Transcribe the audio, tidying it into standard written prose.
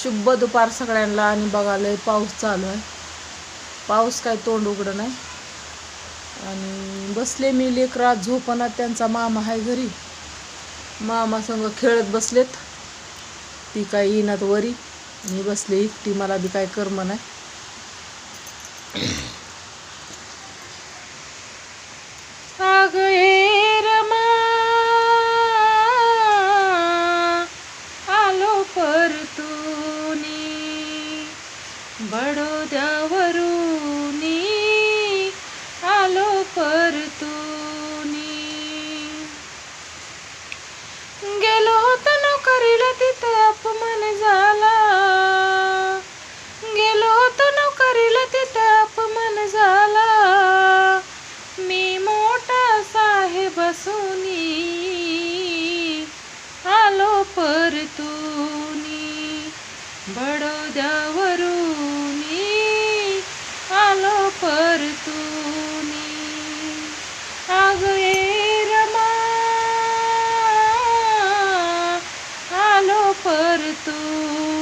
शुभ दुपार सगळ्यांना. आणि बघा लय पाऊस चालू आहे. पाऊस काय तोंड उघडं नाही. आणि बसले मी लेकरात झोपणात. त्यांचा मामा आहे घरी. मामा संग खेळत बसलेत. ती काय येईनात वरी. मी बसले एकटी. मला बी काय कर्म नाही. आग ये रमा आलो परतूनी बडोद्यावरूनी आलो परतूनी. गेलो होतो नोकरीला तिथं अपमान झाला. गेलो होतो नोकरीला तिथं अपमान झाला. मी मोठा साहेब असूनी आलो परतूनी बडोद्यावरूनी आलो परतूनी. आग ये रमा आलो परतूनी.